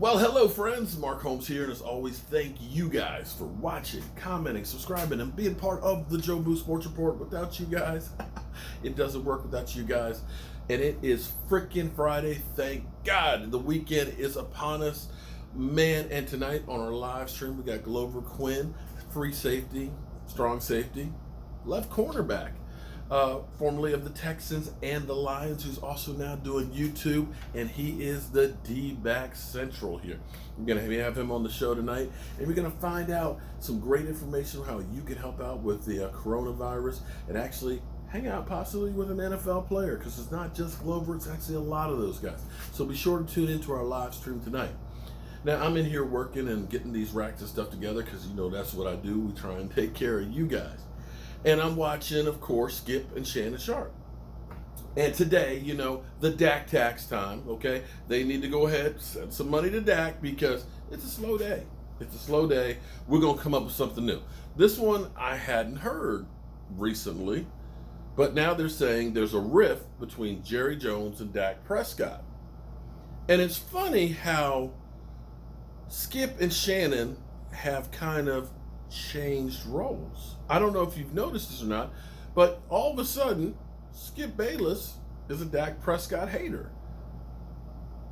Well, hello, friends. Mark Holmes here, and as always, thank you guys for watching, commenting, subscribing, and being part of the Joe Boo Sports Report. Without you guys, it doesn't work without you guys. And it is freaking Friday. Thank God the weekend is upon us. Man, and tonight on our live stream, we got Glover Quinn, free safety, strong safety, left cornerback. Formerly of the Texans and the Lions, who's also now doing YouTube, and he is the D-back central here. We're going to have him on the show tonight, and we're going to find out some great information on how you can help out with the coronavirus and actually hang out possibly with an NFL player, because it's not just Glover, it's actually a lot of those guys. So be sure to tune into our live stream tonight. Now, I'm in here working and getting these racks of stuff together because, you know, that's what I do. We try and take care of you guys. And I'm watching, of course, Skip and Shannon Sharp. And today, you know, the Dak tax time, okay? They need to go ahead, send some money to Dak because it's a slow day. It's a slow day. We're going to come up with something new. This one I hadn't heard recently, but now they're saying there's a rift between Jerry Jones and Dak Prescott. And it's funny how Skip and Shannon have kind of changed roles. I don't know if you've noticed this or not, but all of a sudden, Skip Bayless is a Dak Prescott hater.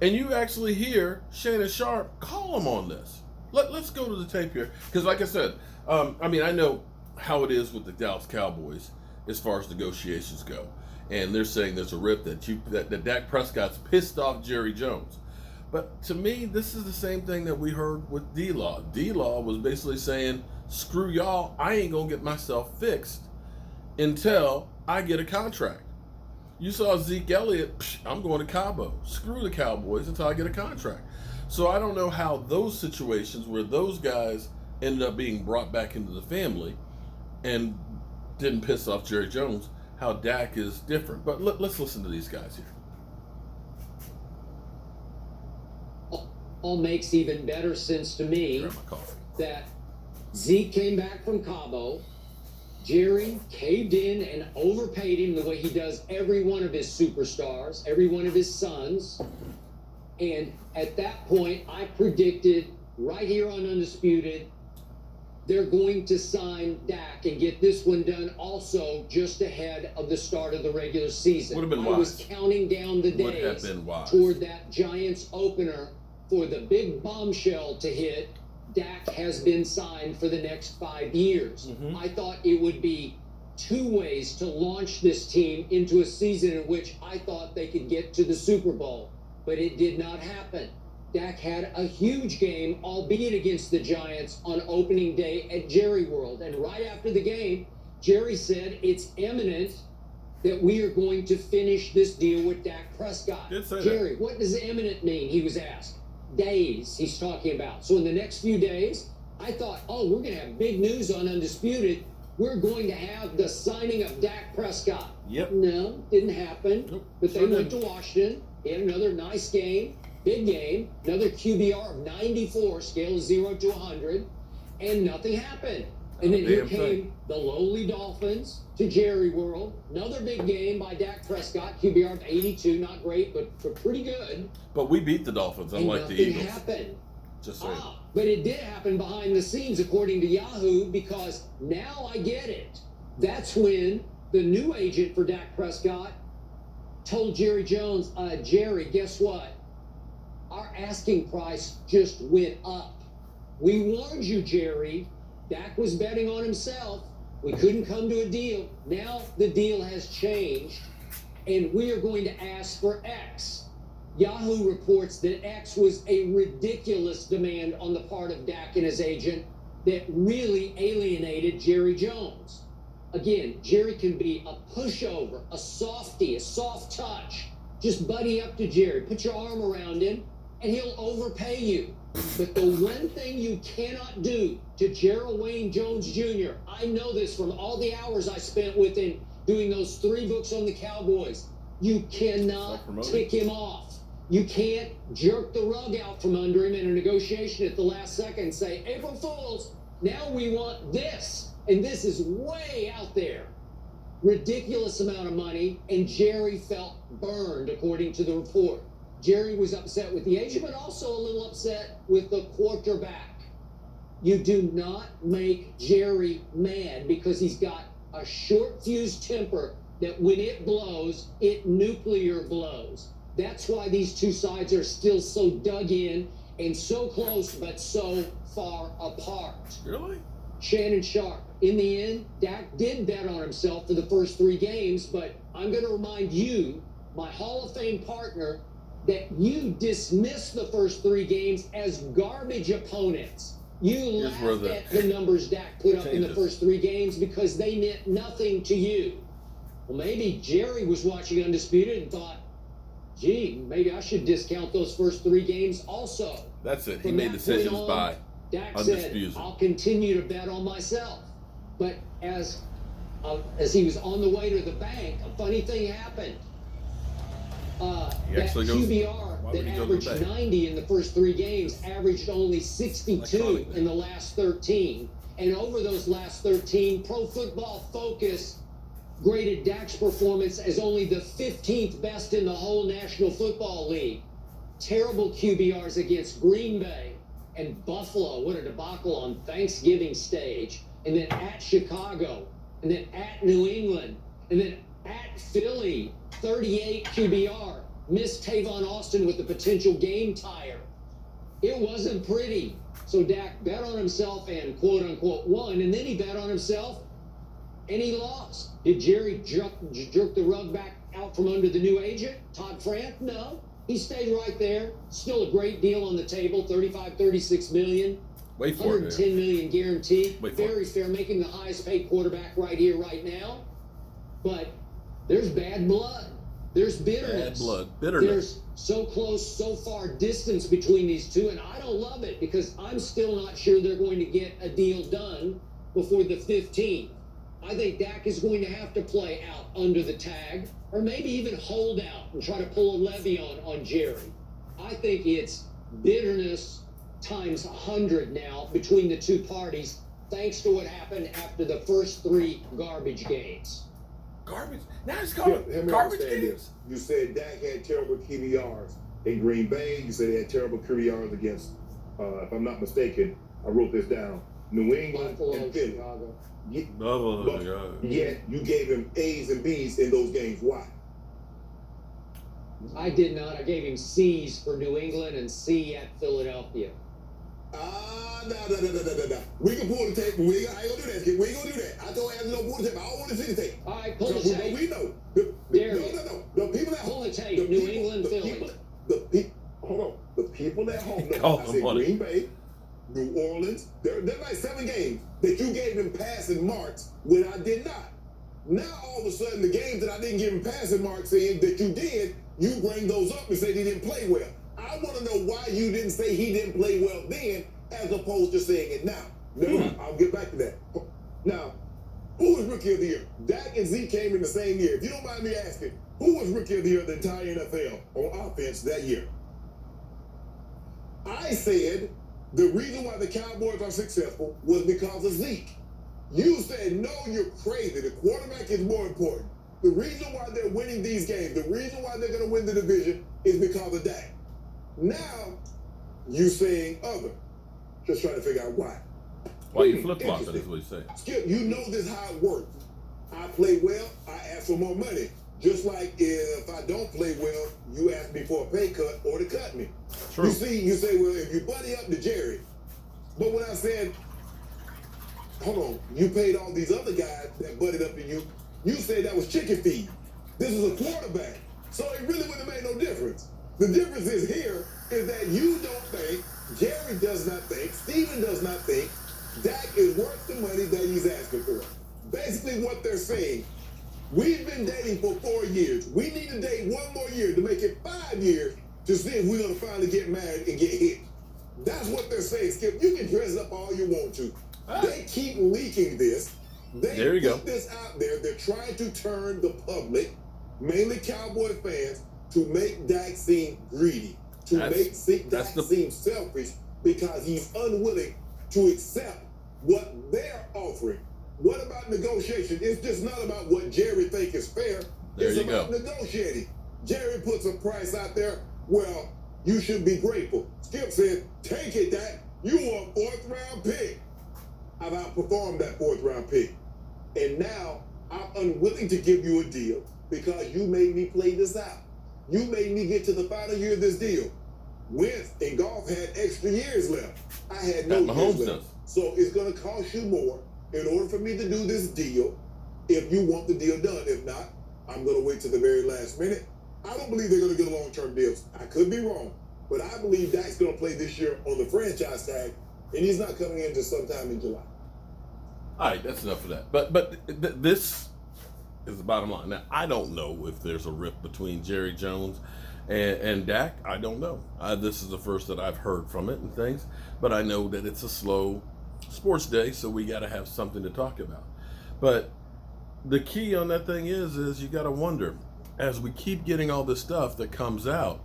And you actually hear Shannon Sharp call him on this. Let's go to the tape here. Because like I said, I know how it is with the Dallas Cowboys as far as negotiations go. And they're saying there's a rip that Dak Prescott's pissed off Jerry Jones. But to me, this is the same thing that we heard with D-Law. D-Law was basically saying, screw y'all, I ain't gonna get myself fixed until I get a contract. You saw Zeke Elliott, I'm going to Cabo. Screw the Cowboys until I get a contract. So I don't know how those situations where those guys ended up being brought back into the family and didn't piss off Jerry Jones, how Dak is different. But let's listen to these guys here. All makes even better sense to me that Zeke came back from Cabo. Jerry caved in and overpaid him the way he does every one of his superstars, every one of his sons. And at that point, I predicted right here on Undisputed, they're going to sign Dak and get this one done also just ahead of the start of the regular season. Would have been I wise. was counting down the days toward that Giants opener for the big bombshell to hit. Dak has been signed for the next 5 years. I thought it would be two ways to launch this team into a season in which I thought they could get to the Super Bowl, but it did not happen. Dak had a huge game, albeit against the Giants, on opening day at Jerry World. And right after the game, Jerry said it's imminent that we are going to finish this deal with Dak Prescott. Jerry, what does imminent mean? He was asked. Days he's talking about. So in the next few days, I thought, oh, we're going to have big news on Undisputed. We're going to have the signing of Dak Prescott. Yep. No, didn't happen. Nope. But they went to Washington. He had another nice game, big game, another QBR of 94, scale of 0 to 100, and nothing happened. And then here came the lowly Dolphins to Jerry World. Another big game by Dak Prescott, QBR of 82, not great, but pretty good. But we beat the Dolphins, unlike the Eagles. Nothing happened. Just saying. But it did happen behind the scenes, according to Yahoo, because now I get it. That's when the new agent for Dak Prescott told Jerry Jones, Jerry, guess what? Our asking price just went up. We warned you, Jerry. Dak was betting on himself. We couldn't come to a deal. Now the deal has changed, and we are going to ask for X. Yahoo reports that X was a ridiculous demand on the part of Dak and his agent that really alienated Jerry Jones. Again, Jerry can be a pushover, a softie, a soft touch. Just buddy up to Jerry, put your arm around him, and he'll overpay you. But the one thing you cannot do to Gerald Wayne Jones Jr., I know this from all the hours I spent with him doing those 3 books on the Cowboys, you cannot tick him off. You can't jerk the rug out from under him in a negotiation at the last second and say, April Fools, now we want this. And this is way out there. Ridiculous amount of money, and Jerry felt burned, according to the report. Jerry was upset with the agent, but also a little upset with the quarterback. You do not make Jerry mad because he's got a short fuse temper that when it blows, it nuclear blows. That's why these two sides are still so dug in and so close, but so far apart. Really? Shannon Sharp. In the end, Dak did bet on himself for the first 3 games, but I'm going to remind you, my Hall of Fame partner, that you dismissed the first 3 games as garbage opponents. You laughed at the numbers Dak put up in the first 3 games because they meant nothing to you. Well, maybe Jerry was watching Undisputed and thought, gee, maybe I should discount those first 3 games also. That's it. He made decisions by Dak Undisputed. said, I'll continue to bet on myself. But as he was on the way to the bank, a funny thing happened. That QBR that averaged 90 in the first 3 games averaged only 62 in the last 13. And over those last 13, Pro Football Focus graded Dak's performance as only the 15th best in the whole National Football League. Terrible QBRs against Green Bay and Buffalo. What a debacle on Thanksgiving stage. And then at Chicago. And then at New England. And then at Philly. 38 QBR. Missed Tavon Austin with the potential game tire. It wasn't pretty. So Dak bet on himself and quote-unquote won. And then he bet on himself and he lost. Did Jerry jerk the rug back out from under the new agent, Todd France? No. He stayed right there. Still a great deal on the table, 36 million. Wait for it. 110 million guaranteed. Very fair, making the highest paid quarterback right here, right now. But there's bad blood. There's bitterness. Bad blood. Bitterness. There's so close, so far distance between these two, and I don't love it because I'm still not sure they're going to get a deal done before the 15th. I think Dak is going to have to play out under the tag or maybe even hold out and try to pull a levy on Jerry. I think it's bitterness times 100 now between the two parties thanks to what happened after the first 3 garbage games. Garbage? Now it's called garbage games? You said Dak had terrible QBRs in Green Bay. You said he had terrible QBRs against, if I'm not mistaken, I wrote this down, New England and Philly. Chicago. Yet you gave him A's and B's in those games. Why? I did not. I gave him C's for New England and C at Philadelphia. No. We can pull the tape, but I ain't gonna do that, Skip. We ain't gonna do that. I told Anthony, no, pull the tape. I don't want to see the tape. All right, pull the tape. We know. No. The people at home. Pull the tape. New England, Philly. Hold on. The people at home. Oh, I said Green Bay, New Orleans. There like 7 games that you gave him passing marks when I did not. Now all of a sudden the games that I didn't give him passing marks saying that you did, you bring those up and say he didn't play well. I want to know why you didn't say he didn't play well then, as opposed to saying it now. No, I'll get back to that. Now, who was Rookie of the Year? Dak and Zeke came in the same year. If you don't mind me asking, who was Rookie of the Year of the entire NFL on offense that year? I said the reason why the Cowboys are successful was because of Zeke. You said, no, you're crazy. The quarterback is more important. The reason why they're winning these games, the reason why they're going to win the division is because of Dak. Now, you saying other. Just trying to figure out why. Why you flip-flopping is what you say. Skip, you know this how it works. I play well, I ask for more money. Just like if I don't play well, you ask me for a pay cut or to cut me. True. You see, you say, well, if you buddy up to Jerry. But when I said, hold on, you paid all these other guys that buddied up to you, you said that was chicken feed. This is a quarterback. So it really wouldn't have made no difference. The difference is here is that you don't think, Jerry does not think, Steven does not think, Dak is worth the money that he's asking for. Basically what they're saying, we've been dating for 4 years. We need to date 1 more year to make it 5 years to see if we're going to finally get married and get hit. That's what they're saying, Skip. You can dress up all you want to. They keep leaking this. They put this out there. They're trying to turn the public, mainly Cowboy fans, to make Dak seem greedy, to make Dak seem selfish because he's unwilling to accept what they're offering. What about negotiation? It's just not about what Jerry thinks is fair. It's about negotiating. Jerry puts a price out there. Well, you should be grateful. Skip said, take it, Dak. You were a fourth-round pick. I've outperformed that fourth-round pick. And now I'm unwilling to give you a deal because you made me play this out. You made me get to the final year of this deal. Wentz and Goff had extra years left. I had no years left. So it's going to cost you more in order for me to do this deal if you want the deal done. If not, I'm going to wait to the very last minute. I don't believe they're going to get a long-term deal. I could be wrong, but I believe Dak's going to play this year on the franchise tag, and he's not coming in until sometime in July. All right, that's enough of that. But this is the bottom line. Now, I don't know if there's a rift between Jerry Jones and Dak. I don't know. This is the first that I've heard from it and things, but I know that it's a slow sports day, so we got to have something to talk about. But the key on that thing is you got to wonder, as we keep getting all this stuff that comes out,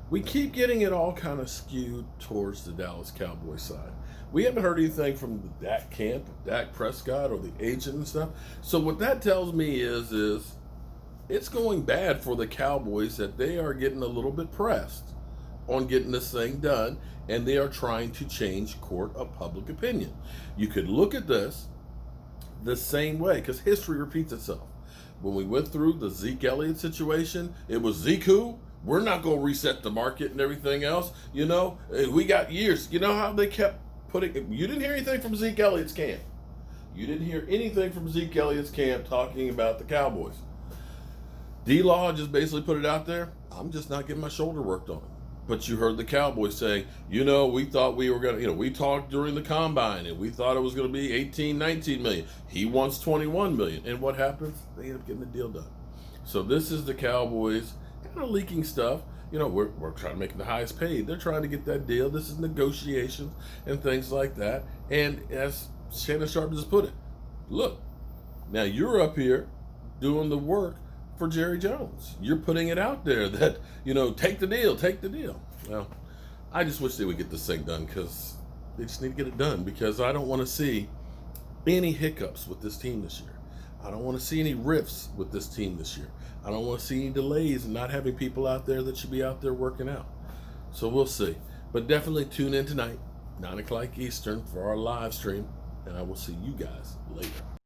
we keep getting it all kind of skewed towards the Dallas Cowboys side. We haven't heard anything from the Dak camp, Dak Prescott, or the agent and stuff. So what that tells me is it's going bad for the Cowboys, that they are getting a little bit pressed on getting this thing done, and they are trying to change court of public opinion. You could look at this the same way, because history repeats itself. When we went through the Zeke Elliott situation, it was Zeke who? We're not going to reset the market and everything else. You know, we got years. You know how they kept putting, you didn't hear anything from Zeke Elliott's camp. You didn't hear anything from Zeke Elliott's camp talking about the Cowboys. D-Law just basically put it out there. I'm just not getting my shoulder worked on. But you heard the Cowboys saying, you know, we thought we were going to, we talked during the combine and we thought it was going to be 18, 19 million. He wants 21 million. And what happens? They end up getting the deal done. So this is the Cowboys kind of leaking stuff. We're trying to make the highest paid. They're trying to get that deal. This is negotiations and things like that. And as Shannon Sharp just put it, look, now you're up here doing the work for Jerry Jones. You're putting it out there that, take the deal. Well, I just wish they would get this thing done, because they just need to get it done, because I don't want to see any hiccups with this team this year. I don't want to see any rifts with this team this year. I don't want to see any delays and not having people out there that should be out there working out. So we'll see. But definitely tune in tonight, 9 o'clock Eastern, for our live stream, and I will see you guys later.